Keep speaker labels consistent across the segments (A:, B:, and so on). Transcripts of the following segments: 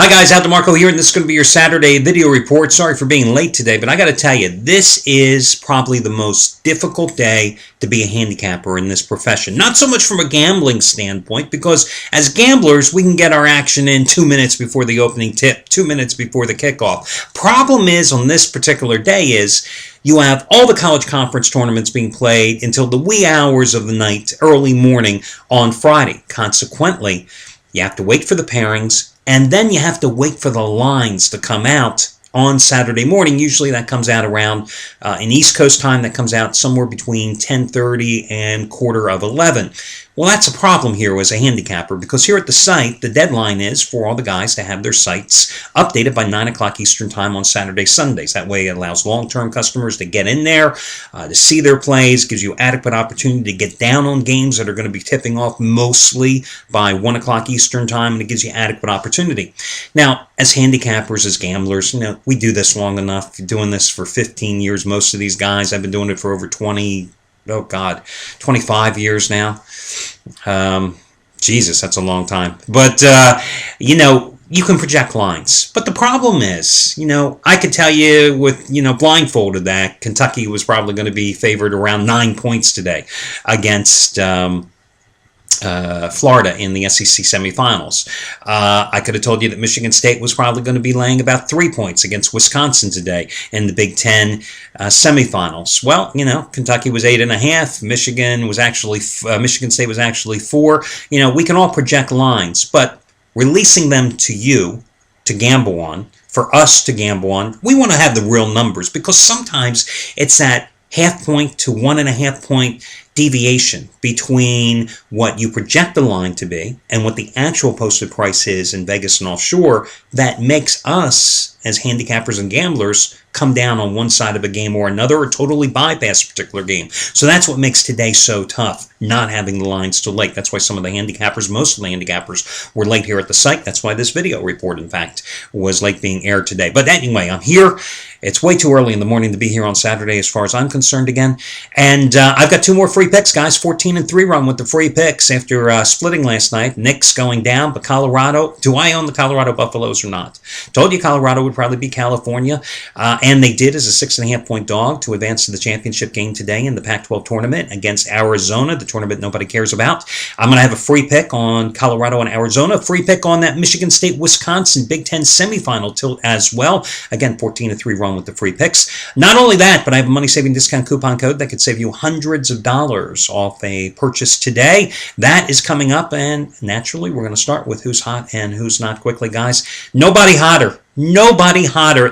A: Hi guys, Al DeMarco here, and this is going to be your Saturday video report. Sorry for being late today, but I got to tell you, this is probably the most difficult day to be a handicapper in this profession. Not so much from a gambling standpoint, because as gamblers, we can get our action in 2 minutes before the opening tip, 2 minutes before the kickoff. Problem is, on this particular day is, you have all the college conference tournaments being played until the wee hours of the night, early morning on Friday. Consequently, you have to wait for the pairings, and then you have to wait for the lines to come out on Saturday morning. Usually that comes out around, in East Coast time, that comes out somewhere between 10:30 and quarter of 11. Well, that's a problem here as a handicapper, because here at the site, the deadline is for all the guys to have their sites updated by 9 o'clock Eastern time on Saturday, Sundays. That way it allows long-term customers to get in there, to see their plays, gives you adequate opportunity to get down on games that are going to be tipping off mostly by 1 o'clock Eastern time, and it gives you adequate opportunity. Now, as handicappers, as gamblers, we do this long enough, doing this for 15 years. Most of these guys, I've been doing it for over 25 years now. Jesus, that's a long time. But, you can project lines. But the problem is, I could tell you with, blindfolded that Kentucky was probably going to be favored around 9 points today against Florida in the SEC semifinals. I could have told you that Michigan State was probably going to be laying about 3 points against Wisconsin today in the Big Ten semifinals. Well, Kentucky was 8.5. Michigan State was actually 4. We can all project lines, but releasing them to you to gamble on, for us to gamble on, we want to have the real numbers, because sometimes it's that half point to 1.5 point deviation between what you project the line to be and what the actual posted price is in Vegas and offshore that makes us, as handicappers and gamblers, come down on one side of a game or another, or totally bypass a particular game. So that's what makes today so tough, not having the lines till late. That's why some of the handicappers, most of the handicappers, were late here at the site. That's why this video report, in fact, was late being aired today. But anyway, I'm here. It's way too early in the morning to be here on Saturday as far as I'm concerned again. And I've got 2 more free picks, guys. 14-3 run with the free picks after splitting last night. Knicks going down, but Colorado. Do I own the Colorado Buffaloes or not? Told you Colorado would probably be California. And they did as a 6.5 point dog to advance to the championship game today in the Pac-12 tournament against Arizona, the tournament nobody cares about. I'm going to have a free pick on Colorado and Arizona, free pick on that Michigan State-Wisconsin Big Ten semifinal tilt as well. Again, 14-3 run with the free picks. Not only that, but I have a money-saving discount coupon code that could save you hundreds of dollars off a purchase today. That is coming up, and naturally, we're going to start with who's hot and who's not quickly, guys. Nobody hotter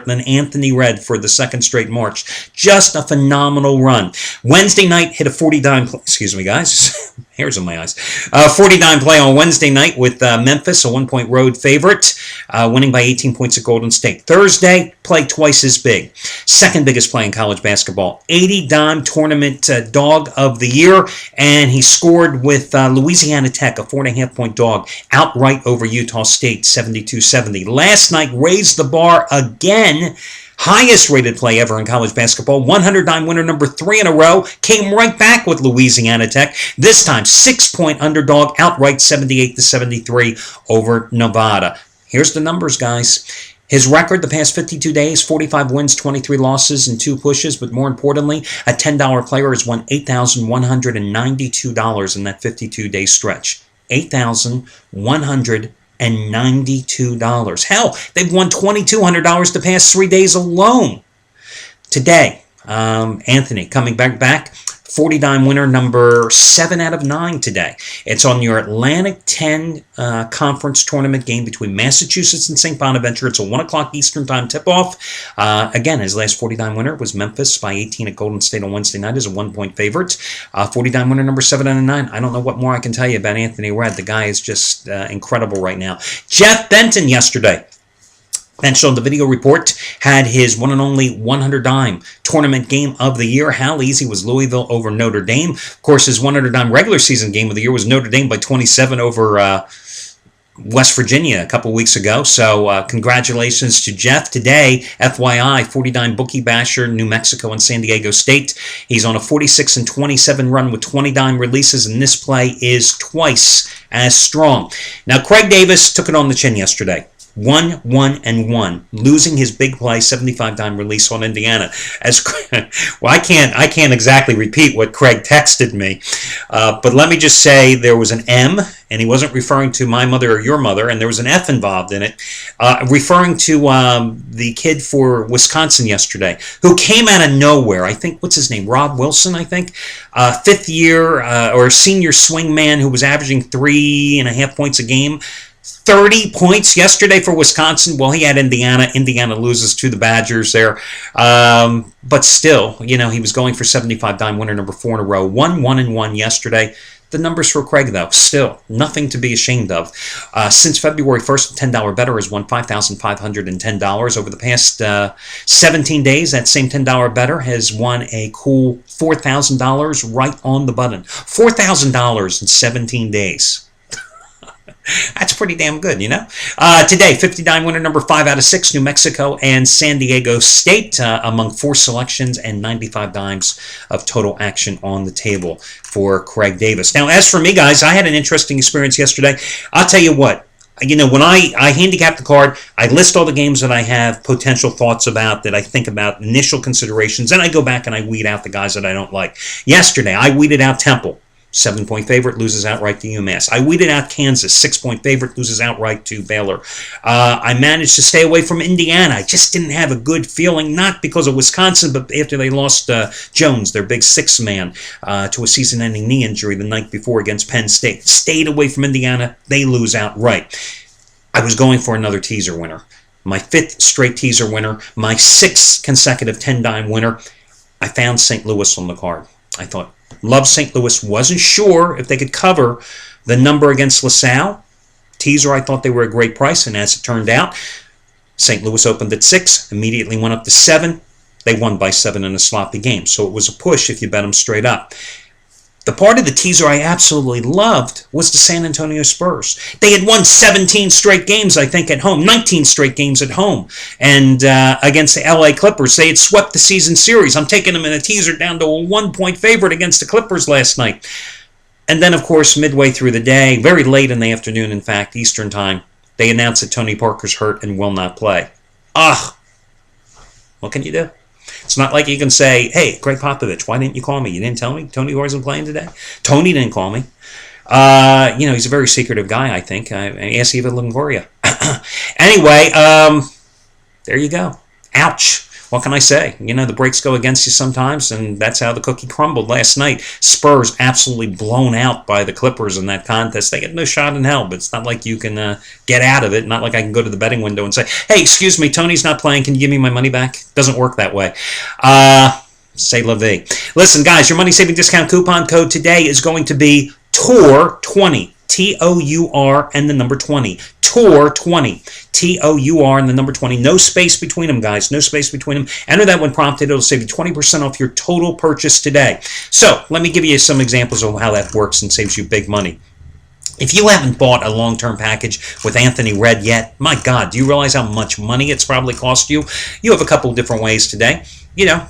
A: than Anthony Red for the second straight March. Just a phenomenal run. Wednesday night hit a 40-dime play. Excuse me, guys. Hairs in my eyes. 40-dime play on Wednesday night with Memphis, a 1-point road favorite, winning by 18 points at Golden State. Thursday, play twice as big. Second biggest play in college basketball. 80-dime tournament dog of the year, and he scored with Louisiana Tech, a 4.5 point dog, outright over Utah State, 72-70. Last night, raised the bar again. Highest rated play ever in college basketball. 100-dime winner number 3 in a row. Came right back with Louisiana Tech. This time, 6-point underdog, outright 78-73 over Nevada. Here's the numbers, guys. His record the past 52 days, 45 wins, 23 losses, and 2 pushes. But more importantly, a $10 player has won $8,192 in that 52-day stretch. $8,192. Hell, they've won $2,200 the past 3 days alone. Today, Anthony coming back. 40-dime winner number 7 out of 9 today. It's on your Atlantic 10 conference tournament game between Massachusetts and St. Bonaventure. It's a 1 o'clock Eastern time tip-off. Again, his last 40-dime winner was Memphis by 18 at Golden State on Wednesday night as a 1-point favorite. 40-dime winner number 7 out of 9. I don't know what more I can tell you about Anthony Red. The guy is just incredible right now. Jeff Benton yesterday, mentioned on the video report, had his one and only 100-dime tournament game of the year. How easy was Louisville over Notre Dame? Of course, his 100-dime regular season game of the year was Notre Dame by 27 over West Virginia a couple weeks ago. So congratulations to Jeff. Today, FYI, 40-dime bookie basher, New Mexico and San Diego State. He's on a 46-27 run with 20-dime releases, and this play is twice as strong. Now, Craig Davis took it on the chin yesterday. 1-1-1, losing his big play 75 dime release on Indiana. As well, I can't exactly repeat what Craig texted me, but let me just say there was an M, and he wasn't referring to my mother or your mother, and there was an F involved in it, referring to the kid for Wisconsin yesterday, who came out of nowhere. I think, what's his name? Rob Wilson, I think. Fifth year or senior swing man who was averaging 3.5 points a game. 30 points yesterday for Wisconsin. Well, he had Indiana. Indiana loses to the Badgers there. But still, he was going for 75 dime winner number 4 in a row. 1-1-1 yesterday. The numbers for Craig, though, still nothing to be ashamed of. Since February 1st, the $10 bettor has won $5,510. Over the past 17 days, that same $10 bettor has won a cool $4,000 right on the button. $4,000 in 17 days. That's pretty damn good, Today, 50 dime winner number 5 out of 6, New Mexico and San Diego State, among 4 selections and 95 dimes of total action on the table for Craig Davis. Now, as for me, guys, I had an interesting experience yesterday. I'll tell you what. When I handicap the card, I list all the games that I have potential thoughts about, that I think about, initial considerations, and I go back and I weed out the guys that I don't like. Yesterday, I weeded out Temple. 7-point favorite, loses outright to UMass. I weeded out Kansas. 6-point favorite, loses outright to Baylor. I managed to stay away from Indiana. I just didn't have a good feeling, not because of Wisconsin, but after they lost Jones, their big 6th man, to a season-ending knee injury the night before against Penn State. Stayed away from Indiana. They lose outright. I was going for another teaser winner. My 5th straight teaser winner. My 6th consecutive 10-dime winner. I found St. Louis on the card. I thought, love St. Louis. Wasn't sure if they could cover the number against LaSalle. Teaser, I thought they were a great price, and as it turned out, St. Louis opened at 6, immediately went up to 7. They won by 7 in a sloppy game, so it was a push if you bet them straight up. The part of the teaser I absolutely loved was the San Antonio Spurs. They had won 17 straight games, I think, at home, 19 straight games at home, and against the LA Clippers. They had swept the season series. I'm taking them in a teaser down to a 1-point favorite against the Clippers last night. And then, of course, midway through the day, very late in the afternoon, in fact, Eastern time, they announced that Tony Parker's hurt and will not play. What can you do? It's not like you can say, hey, Greg Popovich, why didn't you call me? You didn't tell me Tony wasn't playing today? Tony didn't call me. He's a very secretive guy, I think. I asked Eva Longoria. Anyway, there you go. Ouch. What can I say? The breaks go against you sometimes, and that's how the cookie crumbled last night. Spurs absolutely blown out by the Clippers in that contest. They get no shot in hell, but it's not like you can get out of it. Not like I can go to the betting window and say, hey, excuse me, Tony's not playing. Can you give me my money back? Doesn't work that way. C'est la vie. Listen, guys, your money-saving discount coupon code today is going to be TOUR20. TOUR and the number 20. TOUR20. TOUR and the number 20. No space between them, guys. No space between them. Enter that when prompted. It'll save you 20% off your total purchase today. So, let me give you some examples of how that works and saves you big money. If you haven't bought a long-term package with Anthony Red yet, my God, do you realize how much money it's probably cost you? You have a couple of different ways today.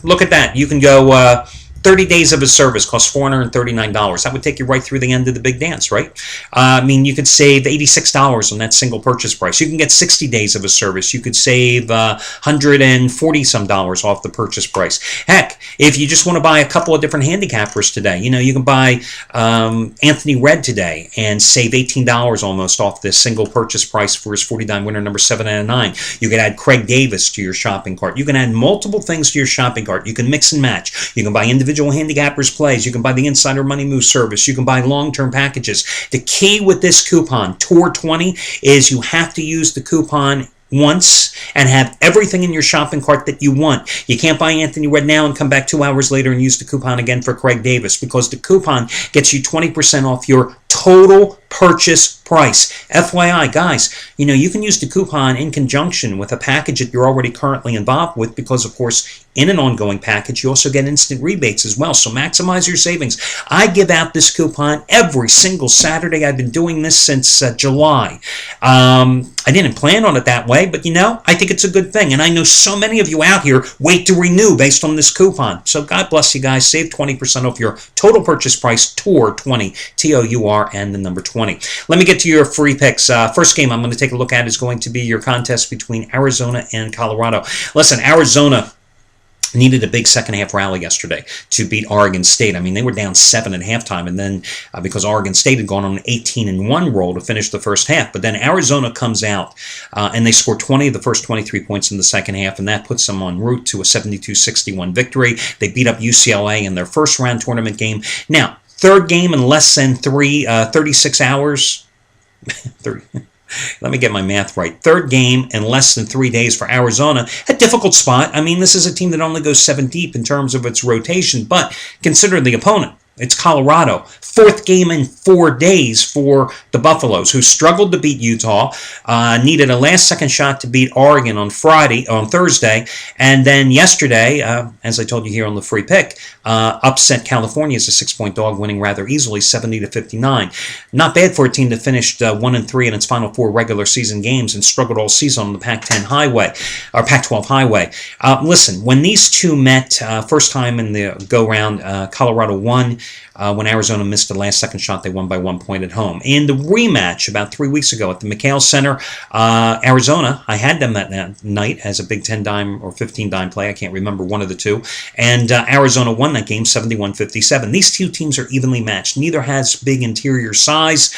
A: Look at that. You can go 30 days of his service costs $439. That would take you right through the end of the big dance, right? You could save $86 on that single purchase price. You can get 60 days of his service. You could save $140-some off the purchase price. Heck, if you just want to buy a couple of different handicappers today, you can buy Anthony Red today and save $18 almost off this single purchase price for his 40-dime winner number 7 out of 9. You can add Craig Davis to your shopping cart. You can add multiple things to your shopping cart. You can mix and match. You can buy individual handicappers plays. You can buy the Insider Money Move service. You can buy long-term packages. The key with this coupon, TOUR20, is you have to use the coupon once and have everything in your shopping cart that you want. You can't buy Anthony Red now and come back 2 hours later and use the coupon again for Craig Davis, because the coupon gets you 20% off your total purchase price. FYI, guys, you can use the coupon in conjunction with a package that you're already currently involved with, because, of course, in an ongoing package, you also get instant rebates as well. So maximize your savings. I give out this coupon every single Saturday. I've been doing this since July. I I didn't plan on it that way, but I think it's a good thing. And I know so many of you out here wait to renew based on this coupon. So God bless you guys. Save 20% off your total purchase price, TOUR20, TOUR, and the number 20. Let me get to your free picks. First game I'm going to take a look at is going to be your contest between Arizona and Colorado. Listen, Arizona needed a big second half rally yesterday to beat Oregon State. I mean, they were down 7 at halftime, and then because Oregon State had gone on an 18-1 roll to finish the first half, but then Arizona comes out and they score 20 of the first 23 points in the second half, and that puts them en route to a 72-61 victory. They beat up UCLA in their first round tournament game. Now, third game in less than 36 hours. 30. Let me get my math right. Third game in less than 3 days for Arizona. A difficult spot. I mean, this is a team that only goes 7 deep in terms of its rotation, but consider the opponent. It's Colorado. Fourth game in 4 days for the Buffaloes, who struggled to beat Utah, needed a last-second shot to beat Oregon on Thursday, and then yesterday, as I told you here on the free pick, upset California as a 6-point dog, winning rather easily, 70-59. Not bad for a team that finished 1-3 in its final 4 regular season games and struggled all season on the Pac-10 highway or Pac-12 highway. Listen, when these two met first time in the go-round, Colorado won. When Arizona missed the last-second shot, they won by 1 point at home. In the rematch about 3 weeks ago at the McHale Center, Arizona, I had them that night as a Big 10 dime or 15 dime play. I can't remember, one of the two. And Arizona won that game 71-57. These two teams are evenly matched. Neither has big interior size.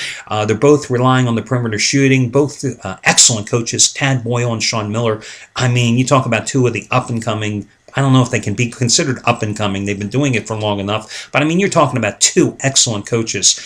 A: They're both relying on the perimeter shooting. Both excellent coaches, Tad Boyle and Sean Miller. I mean, you talk about two of the up-and-coming, I don't know if they can be considered up-and-coming. They've been doing it for long enough. But, I mean, you're talking about two excellent coaches.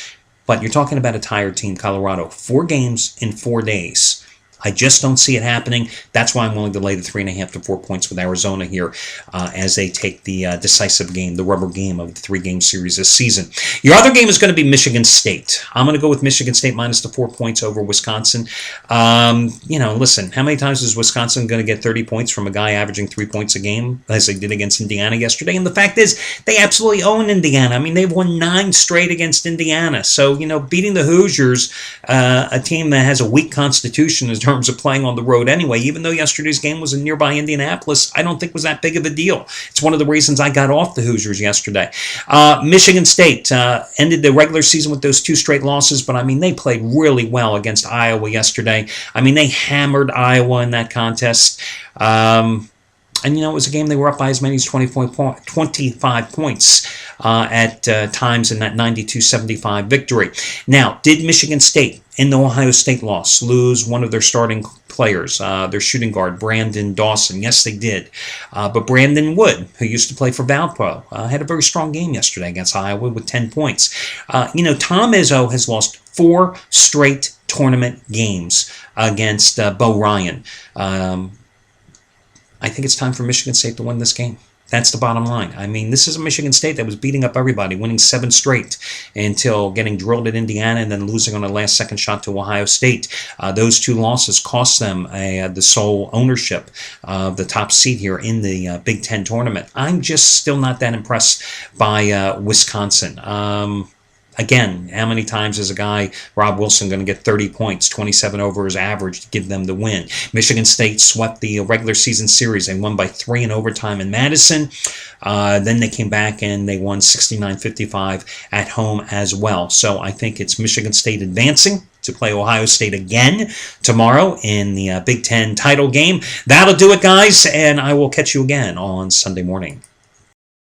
A: But you're talking about a tired team, Colorado. 4 games in 4 days. I just don't see it happening. That's why I'm willing to lay the 3.5 to 4 points with Arizona here as they take the decisive game, the rubber game of the 3-game series this season. Your other game is going to be Michigan State. I'm going to go with Michigan State minus the 4 points over Wisconsin. Listen, how many times is Wisconsin going to get 30 points from a guy averaging 3 points a game as they did against Indiana yesterday? And the fact is, they absolutely own Indiana. I mean, they've won 9 straight against Indiana. So, beating the Hoosiers, a team that has a weak constitution in terms of playing on the road anyway, even though yesterday's game was in nearby Indianapolis, I don't think was that big of a deal. It's one of the reasons I got off the Hoosiers yesterday. Michigan State ended the regular season with those 2 straight losses, but I mean, they played really well against Iowa yesterday. I mean, they hammered Iowa in that contest. And, it was a game they were up by as many as 25 points at times in that 92-75 victory. Now, did Michigan State, in the Ohio State loss, lose one of their starting players, their shooting guard, Brandon Dawson? Yes, they did. But Brandon Wood, who used to play for Valpo, had a very strong game yesterday against Iowa with 10 points. Tom Izzo has lost 4 straight tournament games against Bo Ryan. I think it's time for Michigan State to win this game. That's the bottom line. I mean, this is a Michigan State that was beating up everybody, winning 7 straight until getting drilled at Indiana and then losing on a last-second shot to Ohio State. Those 2 losses cost them the sole ownership of the top seed here in the Big Ten tournament. I'm just still not that impressed by Wisconsin. Again, how many times is a guy, Rob Wilson, going to get 30 points, 27 over his average to give them the win? Michigan State swept the regular season series. They won by 3 in overtime in Madison. Then they came back and they won 69-55 at home as well. So I think it's Michigan State advancing to play Ohio State again tomorrow in the Big Ten title game. That'll do it, guys, and I will catch you again on Sunday morning.